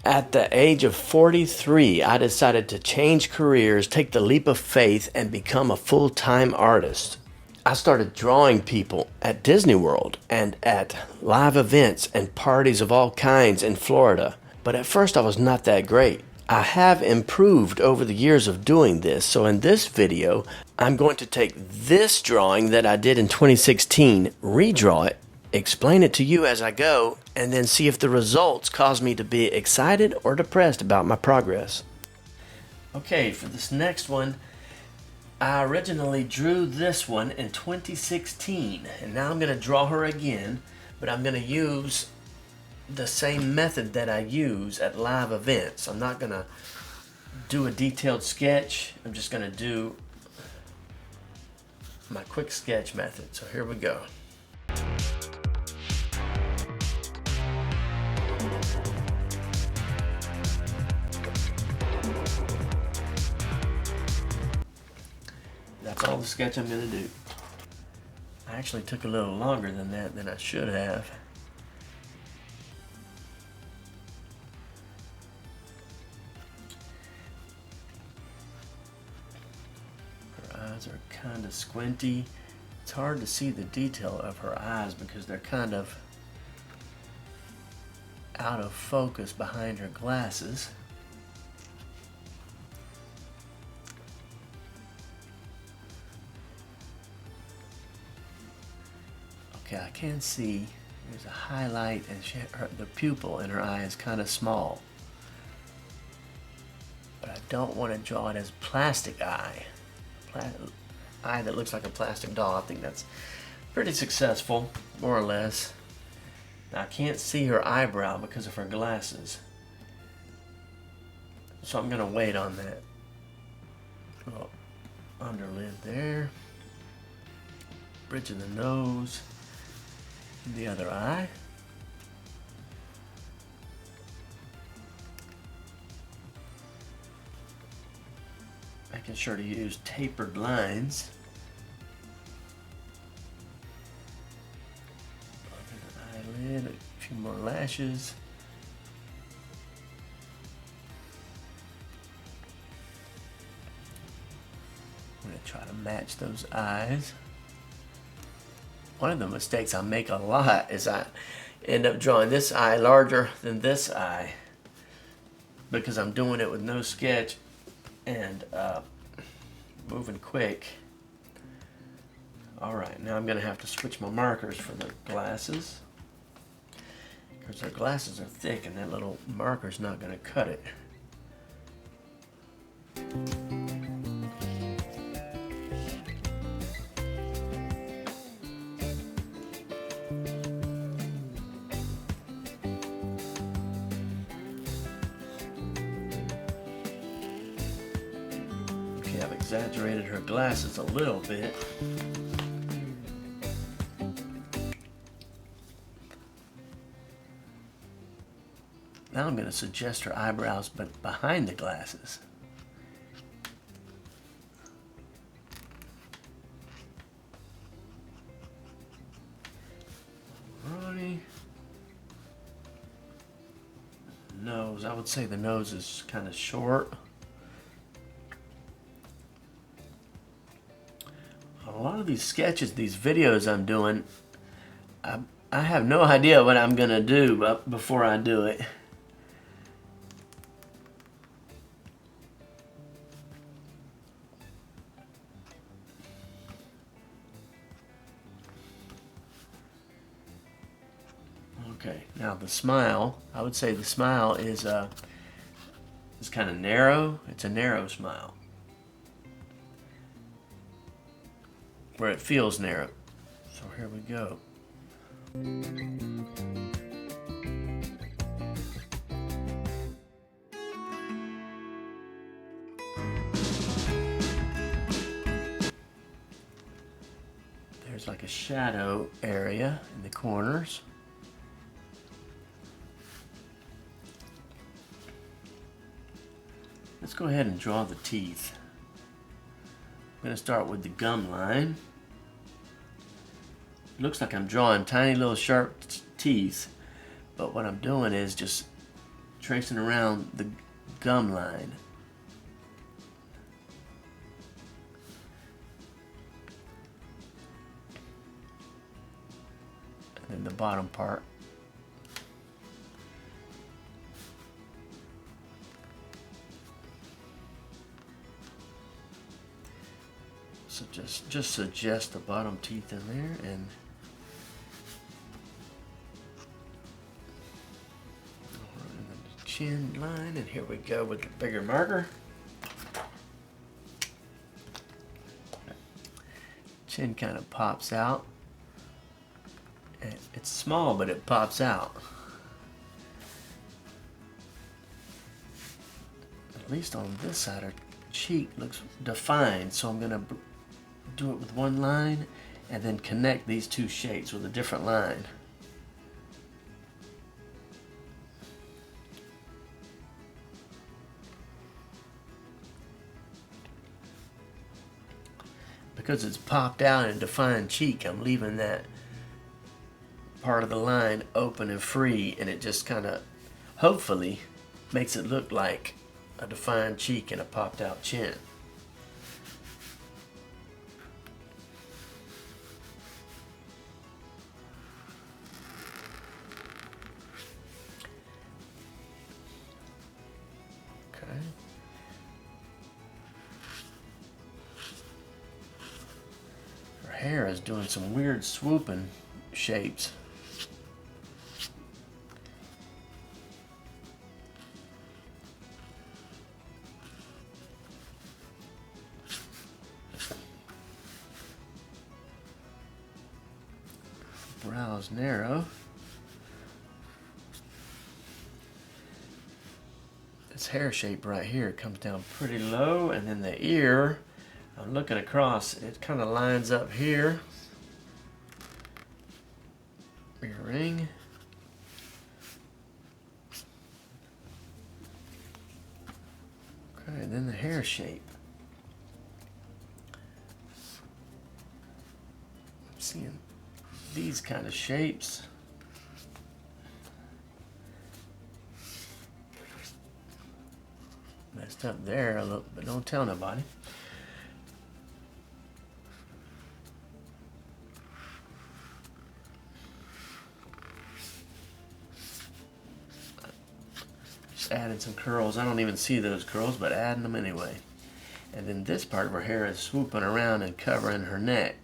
At the age of 43, I decided to change careers, take the leap of faith, and become a full-time artist. I started drawing people at Disney World and at live events and parties of all kinds in Florida. But at first I was not that great. I have improved over the years of doing this, so in this video, I'm going to take this drawing that I did in 2016, redraw it, explain it to you as I go, and then see if the results cause me to be excited or depressed about my progress. Okay, for this next one, I originally drew this one in 2016, and now I'm going to draw her again, but I'm going to use the same method that I use at live events. I'm not going to do a detailed sketch. I'm just going to do my quick sketch method. So here we go. That's all the sketch I'm going to do. I actually took a little longer than that than I should have. Her eyes are kind of squinty. It's hard to see the detail of her eyes because they're kind of out of focus behind her glasses. I can see there's a highlight, and the pupil in her eye is kind of small. But I don't want to draw it as plastic eye. Eye that looks like a plastic doll. I think that's pretty successful, more or less. Now, I can't see her eyebrow because of her glasses. So I'm going to wait on that. Little underlid there. Bridge of the nose. The other eye. Making sure to use tapered lines. Eyelid, a few more lashes. I'm going to try to match those eyes. One of the mistakes I make a lot is I end up drawing this eye larger than this eye because I'm doing it with no sketch and moving quick. Alright, now I'm going to have to switch my markers for the glasses because their glasses are thick and that little marker's not going to cut it. I've exaggerated her glasses a little bit. Now I'm going to suggest her eyebrows, but behind the glasses. Alrighty. Nose, I would say the nose is kind of short. A lot of these sketches, these videos I'm doing, I have no idea what I'm gonna do before I do it. Okay, now the smile, I would say the smile is kind of narrow. It's a narrow smile. Where it feels narrow. So here we go. There's like a shadow area in the corners. Let's go ahead and draw the teeth. I'm going to start with the gum line. It looks like I'm drawing tiny little sharp teeth, but what I'm doing is just tracing around the gum line. And then the bottom part. So just suggest the bottom teeth in there, and the chin line, and here we go with the bigger marker. Chin kind of pops out. And it's small, but it pops out. At least on this side, her cheek looks defined, so I'm gonna do it with one line and then connect these two shapes with a different line. Because it's popped out and defined cheek, I'm leaving that part of the line open and free, and it just kind of hopefully makes it look like a defined cheek and a popped out chin. Her hair is doing some weird swooping shapes. Brows narrow. This hair shape right here comes down pretty low, and then the ear, I'm looking across, it kind of lines up here. Ear ring. Okay, and then the hair shape. I'm seeing these kind of shapes. Messed up there a little, but don't tell nobody. Just adding some curls. I don't even see those curls, but adding them anyway. And then this part of her hair is swooping around and covering her neck.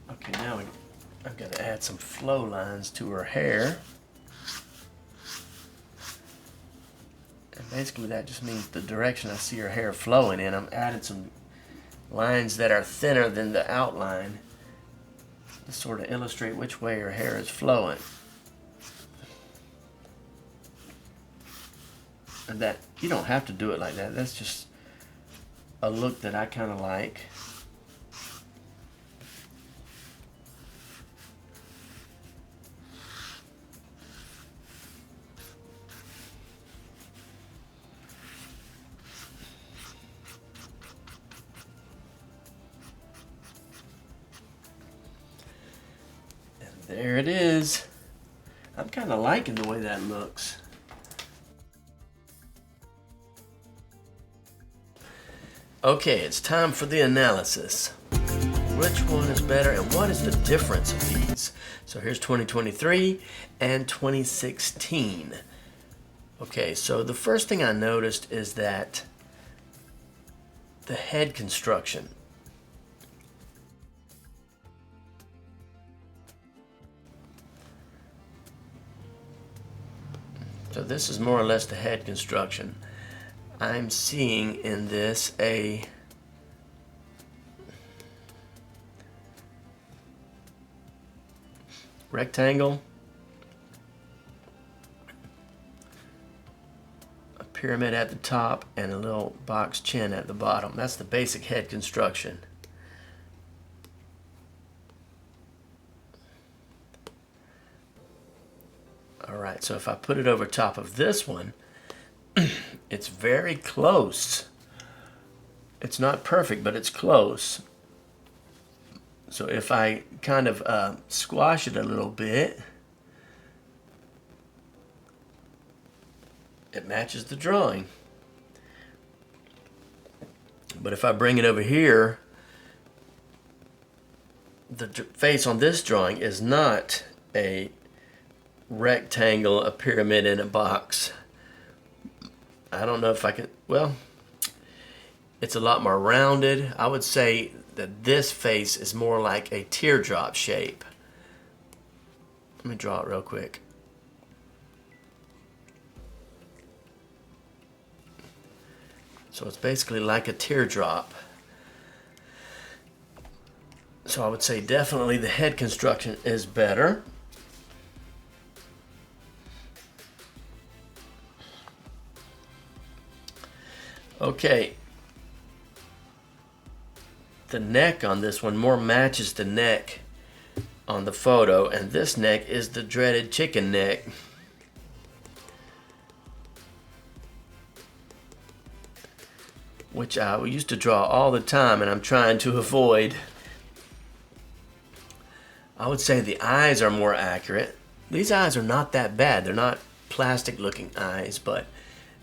Okay, now I've got to add some flow lines to her hair. And basically that just means the direction I see her hair flowing in. I'm adding some lines that are thinner than the outline to sort of illustrate which way her hair is flowing. And that, you don't have to do it like that. That's just a look that I kind of like. There it is. I'm kind of liking the way that looks. Okay, it's time for the analysis. Which one is better and what is the difference of these? So here's 2023 and 2016. Okay, so the first thing I noticed is that the head construction. So this is more or less the head construction. I'm seeing in this a rectangle, a pyramid at the top, and a little box chin at the bottom. That's the basic head construction. All right, so if I put it over top of this one, it's very close. It's not perfect, but it's close. So if I kind of squash it a little bit, it matches the drawing. But if I bring it over here, the face on this drawing is not a rectangle, a pyramid in a box. I don't know if I can, well, it's a lot more rounded. I would say that this face is more like a teardrop shape. Let me draw it real quick. So it's basically like a teardrop. So I would say definitely the head construction is better. Okay. The neck on this one more matches the neck on the photo, and this neck is the dreaded chicken neck. Which I used to draw all the time, and I'm trying to avoid. I would say the eyes are more accurate. These eyes are not that bad. They're not plastic looking eyes, but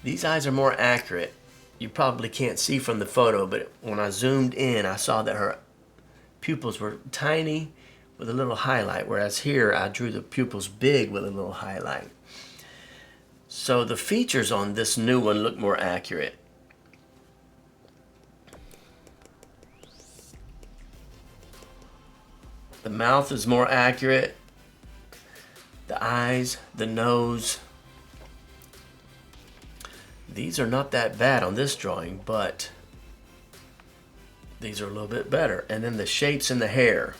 these eyes are more accurate. You probably can't see from the photo, but when I zoomed in, I saw that her pupils were tiny with a little highlight, whereas here I drew the pupils big with a little highlight. So the features on this new one look more accurate. The mouth is more accurate. The eyes, the nose. These are not that bad on this drawing, but these are a little bit better. And then the shapes in the hair.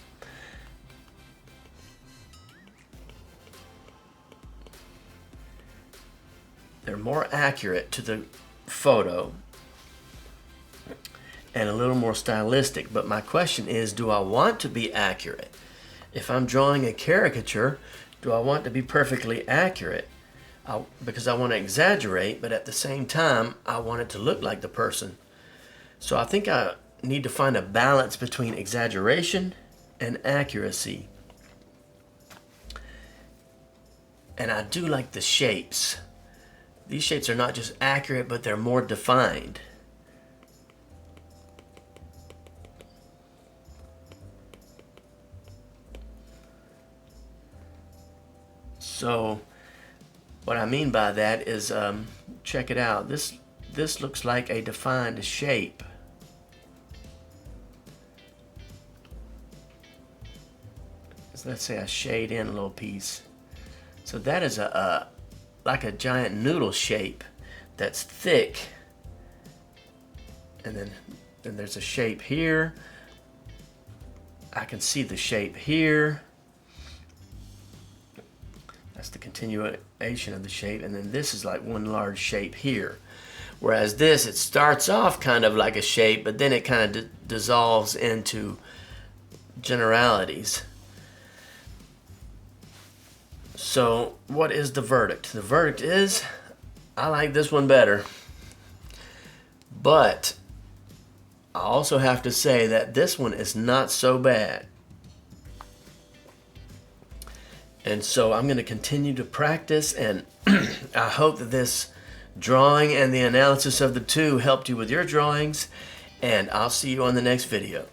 They're more accurate to the photo and a little more stylistic. But my question is, do I want to be accurate? If I'm drawing a caricature, do I want to be perfectly accurate? Because I want to exaggerate, but at the same time, I want it to look like the person. So I think I need to find a balance between exaggeration and accuracy. And I do like the shapes. These shapes are not just accurate, but they're more defined. So what I mean by that is, check it out. This looks like a defined shape. So let's say I shade in a little piece. So that is like a giant noodle shape that's thick. And then there's a shape here. I can see the shape here. That's the continuation of the shape, and then this is like one large shape here. Whereas this, it starts off kind of like a shape, but then it kind of dissolves into generalities. So what is the verdict? The verdict is, I like this one better. But I also have to say that this one is not so bad. And so I'm going to continue to practice, and I hope that this drawing and the analysis of the two helped you with your drawings, and I'll see you on the next video.